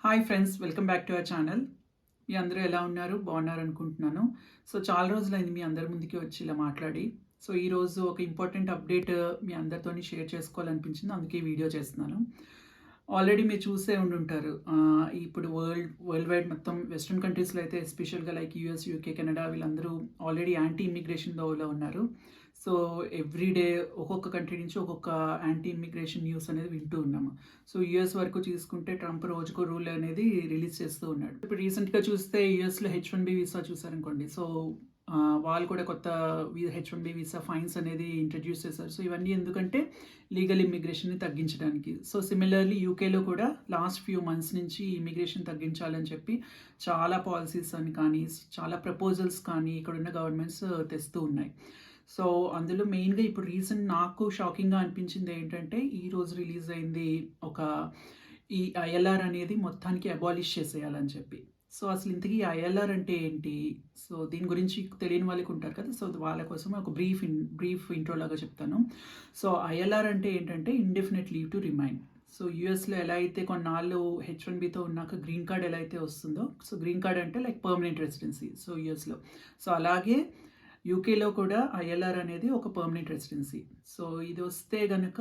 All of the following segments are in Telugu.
Hi friends, welcome back to our channel. మీ అందరూ ఎలా ఉన్నారు? బాగున్నారు అనుకుంటున్నాను. సో చాలా రోజులైంది మీ అందరి ముందుకి వచ్చి ఇలా మాట్లాడి. సో ఈరోజు ఒక ఇంపార్టెంట్ అప్డేట్ మీ అందరితోని షేర్ చేసుకోవాలనిపించింది. అందుకే ఈ వీడియో చేస్తున్నాను. ఆల్రెడీ మీరు చూసే ఉండుంటారు. ఇప్పుడు వరల్డ్ వైడ్ మొత్తం వెస్ట్రన్ కంట్రీస్‌లో అయితే ఎస్పెషల్‌గా లైక్ యూఎస్, యూకే, కెనడా వీళ్ళందరూ ఆల్రెడీ యాంటీ ఇమ్మిగ్రేషన్ దోవలో ఉన్నారు. సో ఎవ్రీ డే ఒక్కొక్క కంట్రీ నుంచి ఒక్కొక్క యాంటీ ఇమ్మిగ్రేషన్ న్యూస్ అనేది వింటూ ఉన్నాము. సో యూఎస్ వరకు చూసుకుంటే ట్రంప్ రోజుకో రూల్ అనేది రిలీజ్ చేస్తూ ఉన్నాడు. ఇప్పుడు రీసెంట్‌గా చూస్తే యూఎస్‌లో హెచ్-1బీ వీసా చూసారనుకోండి. సో వాళ్ళు కూడా కొత్త హెచ్-1బీ వీసా ఫైన్స్ అనేది ఇంట్రడ్యూస్ చేశారు. సో ఇవన్నీ ఎందుకంటే లీగల్ ఇమ్మిగ్రేషన్‌ని తగ్గించడానికి. సో సిమిలర్‌లీ యూకేలో కూడా లాస్ట్ ఫ్యూ మంత్స్ నుంచి ఇమ్మిగ్రేషన్ తగ్గించాలని చెప్పి చాలా పాలసీస్ అని కానీ, చాలా ప్రపోజల్స్ కానీ ఇక్కడున్న గవర్నమెంట్స్ తెస్తూ ఉన్నాయి. సో అందులో మెయిన్‌గా ఇప్పుడు రీసెంట్ నాకు షాకింగ్‌గా అనిపించింది ఏంటంటే, ఈరోజు రిలీజ్ అయింది ఒక ఈ ఐఎల్ఆర్ అనేది మొత్తానికి అబాలిష్ చేసేయాలని చెప్పి. సో అసలు ఇంతకీ ఐఎల్ఆర్ అంటే ఏంటి? సో దీని గురించి తెలియని వాళ్ళకి ఉంటారు కదా! సో వాళ్ళ కోసం ఒక బ్రీఫ్ ఇంట్రో లాగా చెప్తాను. సో ఐఎల్ఆర్ అంటే ఏంటంటే indefinite leave to remain. So యూఎస్‌లో ఎలా అయితే కొన్నాళ్ళు హెచ్-1బీతో ఉన్నాక గ్రీన్ కార్డ్ ఎలా అయితే వస్తుందో, సో గ్రీన్ కార్డ్ అంటే లైక్ పర్మనెంట్ రెసిడెన్సీ సో యూఎస్‌లో. సో అలాగే యూకేలో కూడా ఐఎల్ఆర్ అనేది ఒక పర్మనెంట్ రెసిడెన్సీ. సో ఇది వస్తే గనక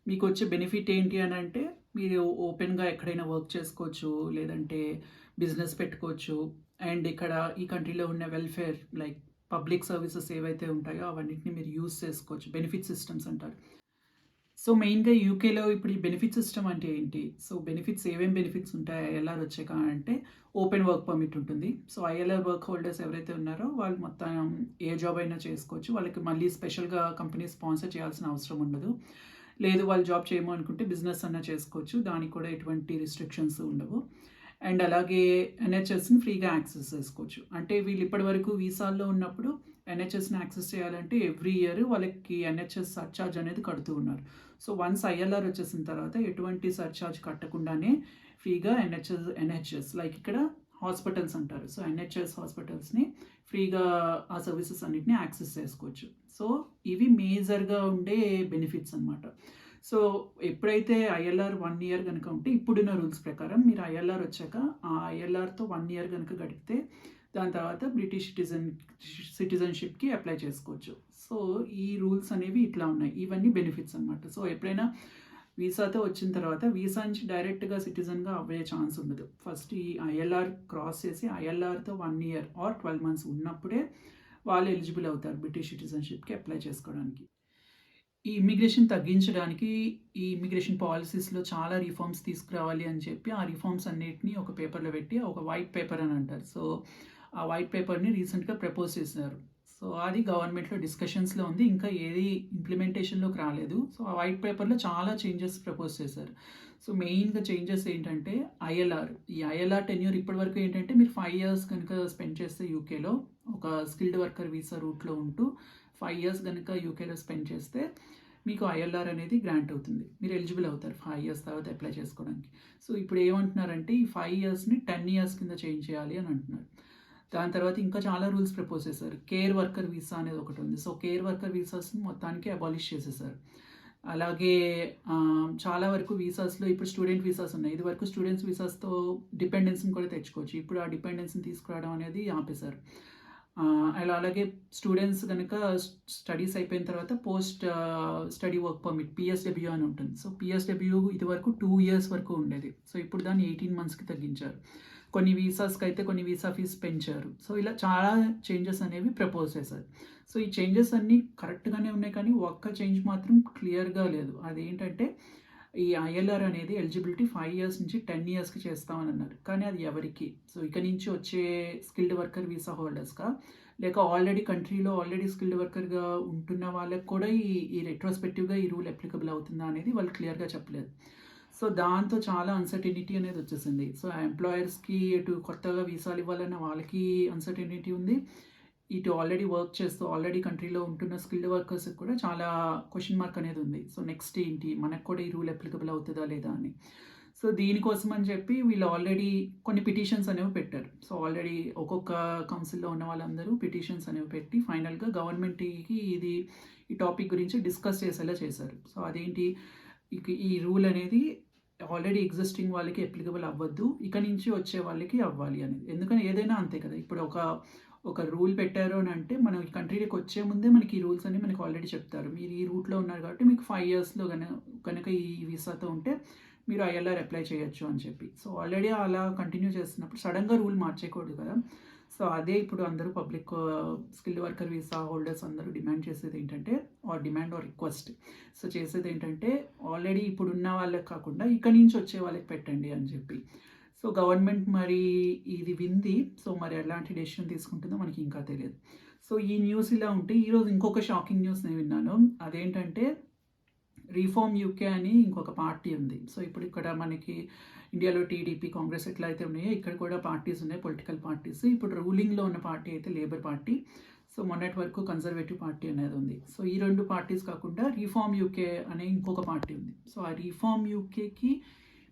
మీకు వచ్చే బెనిఫిట్ ఏంటి అని అంటే, మీరు ఓపెన్‌గా ఎక్కడైనా వర్క్ చేసుకోవచ్చు, లేదంటే బిజినెస్ పెట్టుకోవచ్చు. అండ్ ఇక్కడ ఈ కంట్రీలో ఉన్న వెల్ఫేర్ లైక్ పబ్లిక్ సర్వీసెస్ ఏవైతే ఉంటాయో అవన్నిటిని మీరు యూజ్ చేసుకోవచ్చు. బెనిఫిట్ సిస్టమ్స్ అంటారు. సో మెయిన్‌గా యూకేలో ఇప్పుడు ఈ బెనిఫిట్ సిస్టమ్ అంటే ఏంటి? సో బెనిఫిట్స్ ఏమేం బెనిఫిట్స్ ఉంటాయి ఐఎల్ఆర్ వచ్చాక అంటే, ఓపెన్ వర్క్ పర్మిట్ ఉంటుంది. సో ఐఎల్ఆర్ వర్క్ హోల్డర్స్ ఎవరైతే ఉన్నారో వాళ్ళు మొత్తం ఏ జాబ్ అయినా చేసుకోవచ్చు. వాళ్ళకి మళ్ళీ స్పెషల్‌గా కంపెనీ స్పాన్సర్ చేయాల్సిన అవసరం ఉండదు. లేదు వాళ్ళు జాబ్ చేయము అనుకుంటే బిజినెస్ అన్నా చేసుకోవచ్చు. దానికి కూడా ఎటువంటి రిస్ట్రిక్షన్స్ ఉండవు. అండ్ అలాగే ఎన్‌హెచ్‌ఎస్‌ని ఫ్రీగా యాక్సెస్ చేసుకోవచ్చు. అంటే వీళ్ళు ఇప్పటివరకు వీసాల్లో ఉన్నప్పుడు ఎన్‌హెచ్‌ఎస్‌ని యాక్సెస్ చేయాలంటే ఎవ్రీ ఇయర్ వాళ్ళకి ఎన్‌హెచ్‌ఎస్ సర్చార్జ్ అనేది కడుతూ ఉన్నారు. సో వన్స్ ఐఎల్ఆర్ వచ్చేసిన తర్వాత ఎటువంటి సర్చార్జ్ కట్టకుండానే ఫ్రీగా ఎన్‌హెచ్‌ఎస్ లైక్ ఇక్కడ హాస్పిటల్స్ అంటారు. సో ఎన్‌హెచ్‌ఎస్ హాస్పిటల్స్‌ని ఫ్రీగా ఆ సర్వీసెస్ అన్నిటిని యాక్సెస్ చేసుకోవచ్చు. సో ఇవి మేజర్‌గా ఉండే బెనిఫిట్స్ అనమాట. సో ఎప్పుడైతే ఐఎల్ఆర్ 1 ఇయర్ గనుక ఉంటే ఇప్పుడున్న రూల్స్ ప్రకారం మీరు ఐఎల్ఆర్ వచ్చాక ఆ ఐఎల్ఆర్‌తో 1 ఇయర్ గనుక గడిపితే దాని తర్వాత బ్రిటిష్ సిటిజన్‌షిప్‌కి అప్లై చేసుకోవచ్చు. సో ఈ రూల్స్ అనేవి ఇట్లా ఉన్నాయి. ఇవన్నీ బెనిఫిట్స్ అనమాట. సో ఎప్పుడైనా వీసాతో వచ్చిన తర్వాత వీసా నుంచి డైరెక్ట్‌గా సిటిజన్‌గా అవ్వే ఛాన్స్ ఉండదు. ఫస్ట్ ఈ ఐఎల్ఆర్ క్రాస్ చేసి ఐఎల్ఆర్‌తో 1 ఇయర్ ఆర్ 12 మంత్స్ ఉన్నప్పుడే వాళ్ళు ఎలిజిబుల్ అవుతారు బ్రిటిష్ సిటిజన్‌షిప్‌కి అప్లై చేసుకోవడానికి. ఈ ఇమ్మిగ్రేషన్ తగ్గించడానికి ఈ ఇమ్మిగ్రేషన్ పాలిసీస్‌లో చాలా రిఫార్మ్స్ తీసుకురావాలి అని చెప్పి, ఆ రిఫార్మ్స్ అన్నిటిని ఒక పేపర్‌లో పెట్టి ఒక వైట్ పేపర్ అని అంటారు. సో ఆ వైట్ పేపర్‌ని రీసెంట్‌గా ప్రపోజ్ చేశారు. సో అది గవర్నమెంట్‌లో డిస్కషన్స్‌లో ఉంది. ఇంకా ఏది ఇంప్లిమెంటేషన్‌లోకి రాలేదు. సో ఆ వైట్ పేపర్‌లో చాలా చేంజెస్ ప్రపోజ్ చేశారు. సో మెయిన్‌గా చేంజెస్ ఏంటంటే ఐఎల్ఆర్. ఈ ఐఎల్ఆర్ టెన్యూర్ ఇప్పటివరకు ఏంటంటే మీరు 5 ఇయర్స్ కనుక స్పెండ్ చేస్తే యూకేలో ఒక స్కిల్డ్ వర్కర్ వీసా రూట్‌లో ఉంటూ 5 ఇయర్స్ గనుక యూకేలో స్పెండ్ చేస్తే మీకు ఐఎల్ఆర్ అనేది గ్రాంట్ అవుతుంది. మీరు ఎలిజిబుల్ అవుతారు 5 ఇయర్స్ తర్వాత అప్లై చేసుకోవడానికి. సో ఇప్పుడు ఏమంటున్నారంటే ఈ 5 ఇయర్స్‌ని 10 ఇయర్స్ కింద చేంజ్ చేయాలి అని అంటున్నారు. దాని తర్వాత ఇంకా చాలా రూల్స్ ప్రపోజ్ చేశారు. కేర్ వర్కర్ వీసా అనేది ఒకటి ఉంది. సో కేర్ వర్కర్ వీసాస్‌ని మొత్తానికి అబాలిష్ చేసేసారు. అలాగే చాలా వరకు వీసాస్‌లో ఇప్పుడు స్టూడెంట్ వీసాస్ ఉన్నాయి. ఇదివరకు స్టూడెంట్స్ వీసాస్‌తో డిపెండెన్స్‌ని కూడా తెచ్చుకోవచ్చు. ఇప్పుడు ఆ డిపెండెన్స్‌ని తీసుకురావడం అనేది ఆపేశారు. అలాగే స్టూడెంట్స్ గనుక స్టడీస్ అయిపోయిన తర్వాత పోస్ట్ స్టడీ వర్క్ పర్మిట్ పీఎస్‌డబ్ల్యూ అని ఉంటుంది. సో పీఎస్‌డబ్ల్యూ ఇదివరకు 2 ఇయర్స్ వరకు ఉండేది. సో ఇప్పుడు దాన్ని 18 మంత్స్‌కి తగ్గించారు. కొన్ని వీసాస్‌కి అయితే కొన్ని వీసా ఫీస్ పెంచారు. సో ఇలా చాలా చేంజెస్ అనేవి ప్రపోజ్ చేశారు. సో ఈ చేంజెస్ అన్నీ కరెక్ట్‌గానే ఉన్నాయి కానీ ఒక్క చేంజ్ మాత్రం క్లియర్‌గా లేదు. అదేంటంటే ఈ ఐఎల్ఆర్ అనేది ఎలిజిబిలిటీ 5 ఇయర్స్ నుంచి 10 ఇయర్స్‌కి చేస్తామని అన్నారు. కానీ అది ఎవరికి? సో ఇక నుంచి వచ్చే స్కిల్డ్ వర్కర్ వీసా హోల్డర్స్‌కా? లేక ఆల్రెడీ స్కిల్డ్ వర్కర్‌గా ఉంటున్న వాళ్ళకి కూడా ఈ రెట్రోస్పెక్టివ్‌గా ఈ రూల్ అప్లికబుల్ అవుతుందా అనేది వాళ్ళు క్లియర్‌గా చెప్పలేదు. సో దాంతో చాలా అన్సర్టెనిటీ అనేది వచ్చేసింది. సో ఎంప్లాయర్స్‌కి ఇటు కొత్తగా వీసాలు ఇవ్వాలన్న వాళ్ళకి అన్సర్టెనిటీ ఉంది. ఇటు ఆల్రెడీ కంట్రీలో ఉంటున్న స్కిల్డ్ వర్కర్స్‌కి కూడా చాలా క్వెషన్ మార్క్ అనేది ఉంది. సో నెక్స్ట్ ఏంటి? మనకు కూడా ఈ రూల్ అప్లికబుల్ అవుతదా లేదా అని. సో దీనికోసం అని చెప్పి వీళ్ళు ఆల్రెడీ కొన్ని పిటిషన్స్ అనేవి పెట్టారు. సో ఆల్రెడీ ఒక్కొక్క కౌన్సిల్‌లో ఉన్న వాళ్ళందరూ పిటిషన్స్ అనేవి పెట్టి ఫైనల్‌గా గవర్నమెంట్‌కి ఈ టాపిక్ గురించి డిస్కస్ చేసేలా చేశారు. సో అదేంటి? ఈ రూల్ అనేది ఆల్రెడీ ఎగ్జిస్టింగ్ వాళ్ళకి అప్లికబుల్ అవ్వద్దు. ఇక నుంచి వచ్చే వాళ్ళకి అవ్వాలి అనేది. ఎందుకంటే ఏదైనా అంతే కదా! ఇప్పుడు ఒక రూల్ పెట్టారు అనంటే మనం ఈ కంట్రీలోకి వచ్చే ముందే మనకి ఈ రూల్స్ అన్నీ మనకి ఆల్రెడీ చెప్తారు. మీరు ఈ రూట్‌లో ఉన్నారు కాబట్టి మీకు 5 ఇయర్స్‌లో గనక ఈ వీసాతో ఉంటే మీరు ఐఎల్ఆర్ అప్లై చేయొచ్చు అని చెప్పి. సో, ఆల్రెడీ అలా కంటిన్యూ చేస్తున్నప్పుడు సడెన్‌గా రూల్ మార్చేయకూడదు కదా! సో, అదే ఇప్పుడు అందరూ public skilled worker visa holders అందరూ డిమాండ్ చేసేదేంటంటే డిమాండ్ ఆర్ రిక్వెస్ట్. సో, చేసేదేంటంటే ఆల్రెడీ ఇప్పుడున్న వాళ్ళకి కాకుండా ఇక్కడి నుంచి వచ్చే వాళ్ళకి పెట్టండి అని చెప్పి. సో, గవర్నమెంట్ మరి ఇది వింది. సో, మరి ఎలాంటి డెసిషన్ తీసుకుంటుందో మనకి ఇంకా తెలియదు. సో, ఈ న్యూస్ ఇలా ఉంటే ఈరోజు ఇంకొక షాకింగ్ న్యూస్ నేను విన్నాను. అదేంటంటే రిఫార్మ్ యూకే అని ఇంకొక పార్టీ ఉంది. సో, ఇప్పుడు ఇక్కడ మనకి ఇండియాలో టీడీపీ, కాంగ్రెస్ ఎట్లా అయితే ఉన్నాయో ఇక్కడ కూడా పార్టీస్ ఉన్నాయి, పొలిటికల్ పార్టీస్. ఇప్పుడు రూలింగ్‌లో ఉన్న పార్టీ అయితే లేబర్ పార్టీ. సో, మొన్నటి వరకు కన్జర్వేటివ్ పార్టీ అనేది ఉంది. సో, ఈ 2 పార్టీస్ కాకుండా రిఫార్మ్ యూకే అనే ఇంకొక పార్టీ ఉంది. సో, ఆ రిఫార్మ్ యూకేకి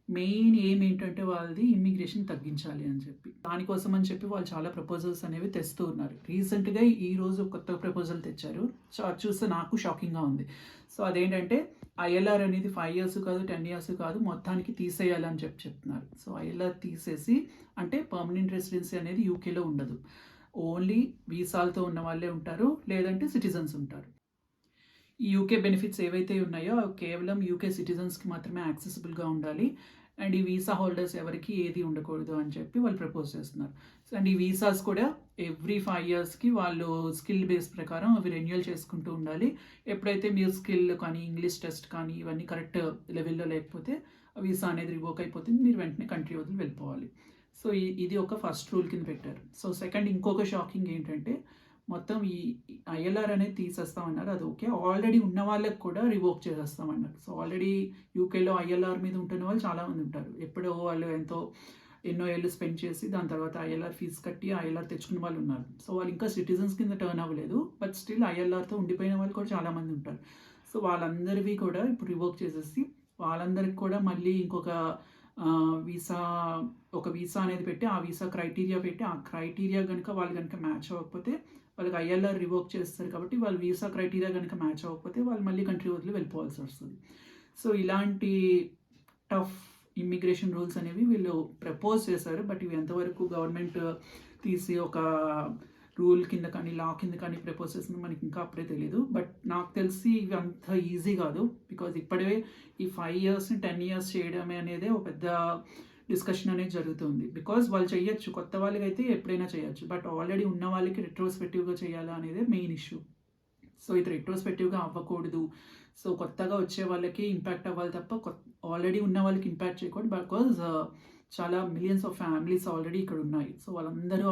మెయిన్ ఎయిమ్ ఏంటంటే వాళ్ళది ఇమ్మిగ్రేషన్ తగ్గించాలి అని చెప్పి. దానికోసం అని చెప్పి వాళ్ళు చాలా ప్రపోజల్స్ అనేవి తెస్తూ ఉన్నారు. రీసెంట్‌గా ఈరోజు కొత్త ప్రపోజల్ తెచ్చారు. సో, అది చూస్తే నాకు షాకింగ్‌గా ఉంది. సో, అదేంటంటే ఐఎల్ఆర్ అనేది 5 ఇయర్స్ కాదు, 10 ఇయర్స్ కాదు, మొత్తానికి తీసేయాలని చెప్తున్నారు. సో, ఐఎల్ఆర్ తీసేసి అంటే పర్మనెంట్ రెసిడెన్సీ అనేది యూకేలో ఉండదు. ఓన్లీ వీసాలతో ఉన్న వాళ్ళే ఉంటారు, లేదంటే సిటిజన్స్ ఉంటారు. ఈ యూకే బెనిఫిట్స్ ఏవైతే ఉన్నాయో అవి కేవలం యూకే సిటిజన్స్‌కి మాత్రమే యాక్సెసిబుల్‌గా ఉండాలి. అండ్ ఈ వీసా హోల్డర్స్ ఎవరికీ ఏది ఉండకూడదు అని చెప్పి వాళ్ళు ప్రపోజ్ చేస్తున్నారు. సో, అండ్ ఈ వీసాస్ కూడా ఎవ్రీ 5 ఇయర్స్‌కి వాళ్ళు స్కిల్ బేస్ ప్రకారం అవి రెన్యూవల్ చేసుకుంటూ ఉండాలి. ఎప్పుడైతే మీరు స్కిల్ కానీ, ఇంగ్లీష్ టెస్ట్ కానీ ఇవన్నీ కరెక్ట్ లెవెల్‌లో లేకపోతే ఆ వీసా అనేది రివోక్ అయిపోతుంది. మీరు వెంటనే కంట్రీ వదిలి వెళ్ళిపోవాలి. సో, ఇది ఒక ఫస్ట్ రూల్ కింద పెట్టారు. సో, సెకండ్ ఇంకొక షాకింగ్ ఏంటంటే మొత్తం ఈ ఐఎల్ఆర్ అనేది తీసేస్తామన్నారు. అది ఓకే. ఆల్రెడీ ఉన్న వాళ్ళకి కూడా రివోక్ చేసేస్తామన్నారు. సో, ఆల్రెడీ యూకేలో ఐఎల్ఆర్ మీద ఉంటున్న వాళ్ళు చాలామంది ఉంటారు. ఎప్పుడో వాళ్ళు ఎన్నో ఏళ్ళు స్పెండ్ చేసి దాని తర్వాత ఐఎల్ఆర్ ఫీజు కట్టి ఐఎల్ఆర్ తెచ్చుకున్న వాళ్ళు ఉన్నారు. సో, వాళ్ళు ఇంకా సిటిజన్స్ కింద టర్న్ అవ్వలేదు. బట్ స్టిల్ ఐఎల్ఆర్‌తో ఉండిపోయిన వాళ్ళు కూడా చాలామంది ఉంటారు. సో, వాళ్ళందరివి కూడా ఇప్పుడు రివోక్ చేసేసి వాళ్ళందరికి కూడా మళ్ళీ ఇంకొక వీసా వీసా అనేది పెట్టి ఆ వీసా క్రైటీరియా పెట్టి ఆ క్రైటీరియా వాళ్ళు గనుక మ్యాచ్ అవ్వకపోతే వాళ్ళకి ఐఎల్ఆర్ రివోక్ చేస్తారు కాబట్టి వాళ్ళు వీసా క్రైటీరియా కనుక మ్యాచ్ అవ్వకపోతే వాళ్ళు మళ్ళీ కంట్రీ వదిలి వెళ్ళిపోవాల్సి వస్తుంది. సో, ఇలాంటి టఫ్ ఇమ్మిగ్రేషన్ రూల్స్ అనేవి వీళ్ళు ప్రపోజ్ చేశారు. బట్ ఇవి ఎంతవరకు గవర్నమెంట్ తీసి ఒక రూల్ కింద కానీ, లా కింద కానీ ప్రపోజ్ చేసింది మనకి ఇంకా అప్పుడే తెలీదు. బట్ నాకు తెలిసి ఇవి అంత ఈజీ కాదు. బికాజ్ ఇప్పుడే ఈ 5 ఇయర్స్‌ని 10 ఇయర్స్ చేయడమే అనేదే ఒక పెద్ద డిస్కషన్ అనేది జరుగుతుంది. బికాజ్ వాళ్ళు చేయొచ్చు. కొత్త వాళ్ళకైతే ఎప్పుడైనా చేయొచ్చు. బట్ ఆల్రెడీ ఉన్న వాళ్ళకి రెట్రోస్పెక్టివ్‌గా చేయాలా అనేదే మెయిన్ ఇష్యూ. సో, ఇది రెట్రోస్పెక్టివ్‌గా అవ్వకూడదు. సో, కొత్తగా వచ్చే వాళ్ళకి ఇంపాక్ట్ అవ్వాలి తప్ప ఆల్రెడీ ఉన్న వాళ్ళకి ఇంపాక్ట్ చేయకూడదు. బికాజ్ చాలా మిలియన్స్ ఆఫ్ ఫ్యామిలీస్ ఆల్రెడీ ఇక్కడ ఉన్నాయి. సో, వాళ్ళందరూ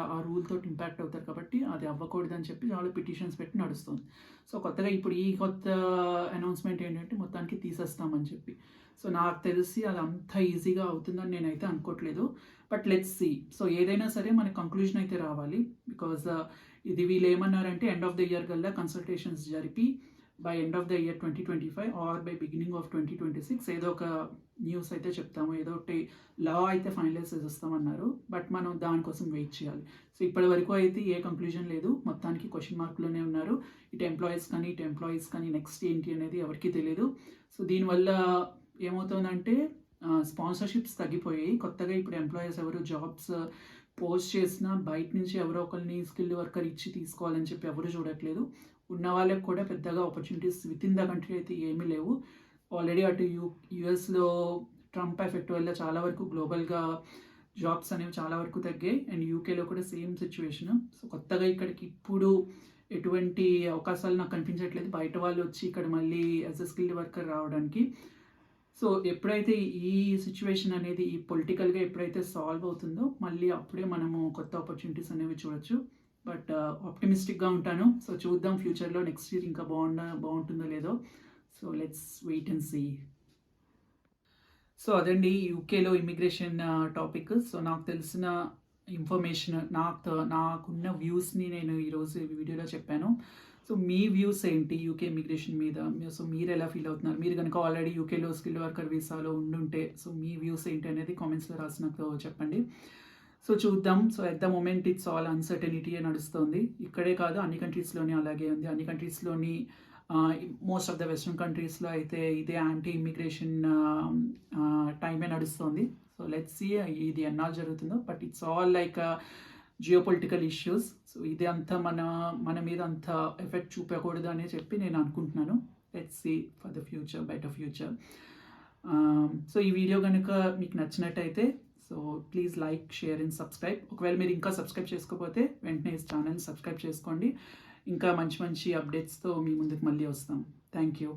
ఆ రూల్ తోటి ఇంపాక్ట్ అవుతారు కాబట్టి అది అవ్వకూడదని చెప్పి చాలా పిటిషన్స్ పెట్టి నడుస్తుంది. సో, కొత్తగా ఇప్పుడు ఈ కొత్త అనౌన్స్‌మెంట్ ఏంటంటే మొత్తానికి తీసేస్తామని చెప్పి. సో, నాకు తెలిసి అది అంత ఈజీగా అవుతుందని నేనైతే అనుకోవట్లేదు. But let's see. సో, ఏదైనా సరే మనకి కంక్లూజన్ అయితే రావాలి. బికాజ్ ఇది వీళ్ళు ఏమన్నారంటే ఎండ్ ఆఫ్ ద ఇయర్ కల్లా కన్సల్టేషన్స్ జరిపి by end of the year 2025 or by beginning of 2026 ఏదో ఒక న్యూస్ అయితే చెప్తాము. ఏదో ఒకటి లా అయితే ఫైనలైజ్ చేసేస్తామన్నారు. బట్ మనం దానికోసం వెయిట్ చేయాలి. సో, ఇప్పటి వరకు అయితే ఏ కంక్లూజన్ లేదు. మొత్తానికి క్వశ్చన్ మార్క్‌లోనే ఉన్నారు. ఇటు ఎంప్లాయీస్ కానీ నెక్స్ట్ ఏంటి అనేది ఎవరికీ తెలీదు. సో, దీనివల్ల ఏమవుతుందంటే స్పాన్సర్‌షిప్స్ తగ్గిపోయాయి. కొత్తగా ఇప్పుడు ఎంప్లాయీస్ ఎవరు జాబ్స్ పోస్ట్ చేసినా బయట నుంచి ఎవరో ఒకరిని స్కిల్డ్ వర్కర్ ఇచ్చి తీసుకోవాలని చెప్పి ఎవరు చూడట్లేదు. ఉన్న వాళ్ళకి కూడా పెద్దగా ఆపర్చునిటీస్ వితిన్ ద కంట్రీ అయితే ఏమీ లేవు. ఆల్రెడీ అటు యూఎస్‌లో ట్రంప్ ఎఫెక్ట్ వల్ల చాలా వరకు గ్లోబల్‌గా జాబ్స్ అనేవి చాలా వరకు తగ్గాయి. అండ్ యూకేలో కూడా సేమ్ సిచ్యువేషన్. సో, కొత్తగా ఇక్కడికి ఇప్పుడు ఎటువంటి అవకాశాలు నాకు కనిపించట్లేదు. బయట వాళ్ళు వచ్చి ఇక్కడ మళ్ళీ యాజ్ ఎ స్కిల్డ్ వర్కర్ రావడానికి. సో, ఎప్పుడైతే ఈ సిచ్యువేషన్ అనేది ఈ పొలిటికల్‌గా ఎప్పుడైతే సాల్వ్ అవుతుందో మళ్ళీ అప్పుడే మనము కొత్త ఆపర్చునిటీస్ అనేవి చూడొచ్చు. బట్ ఆప్టిమిస్టిక్‌గా ఉంటాను. సో, చూద్దాం ఫ్యూచర్‌లో నెక్స్ట్ ఇయర్ ఇంకా బాగుంటుందో లేదో. So, let's wait and see. So, అదండి యూకేలో ఇమ్మిగ్రేషన్ టాపిక్. సో, నాకు తెలిసిన ఇన్ఫర్మేషన్ నాకున్న వ్యూస్‌ని నేను ఈరోజు ఈ వీడియోలో చెప్పాను. సో, మీ వ్యూస్ ఏంటి యూకే ఇమ్మిగ్రేషన్ మీద? సో, మీరు ఎలా ఫీల్ అవుతున్నారు? మీరు కనుక ఆల్రెడీ యూకేలో స్కిల్డ్ వర్కర్ వీసాలో ఉండుంటే సో, మీ వ్యూస్ ఏంటి అనేది కామెంట్స్‌లో రాసి నాకు చెప్పండి. సో, చూద్దాం. So, at the moment it's all అన్సర్టనిటీయే నడుస్తుంది. ఇక్కడే కాదు అన్ని కంట్రీస్‌లోని అలాగే ఉంది. అన్ని కంట్రీస్‌లోని మోస్ట్ ఆఫ్ ద వెస్ట్రన్ కంట్రీస్లో అయితే ఇదే యాంటీ ఇమిగ్రేషన్ టైమే నడుస్తుంది. సో లెట్స్ సీ ఇది ఎన్నాళ్ళు జరుగుతుందో, but it's all like geo political issues. So ఇది అంతా మన మీద అంత ఎఫెక్ట్ చూపకూడదు అని చెప్పి నేను అనుకుంటున్నాను. Let's see for the future, better future. So ఈ వీడియో కనుక మీకు నచ్చినట్టయితే so please like, share and subscribe. ఒకవేళ మీరు ఇంకా సబ్స్క్రైబ్ చేసుకోకపోతే వెంటనే ఈ ఛానల్ సబ్స్క్రైబ్ చేసుకోండి. ఇంకా మంచి మంచి అప్డేట్స్తో మీ ముందుకు మళ్ళీ వస్తాం. Thank you.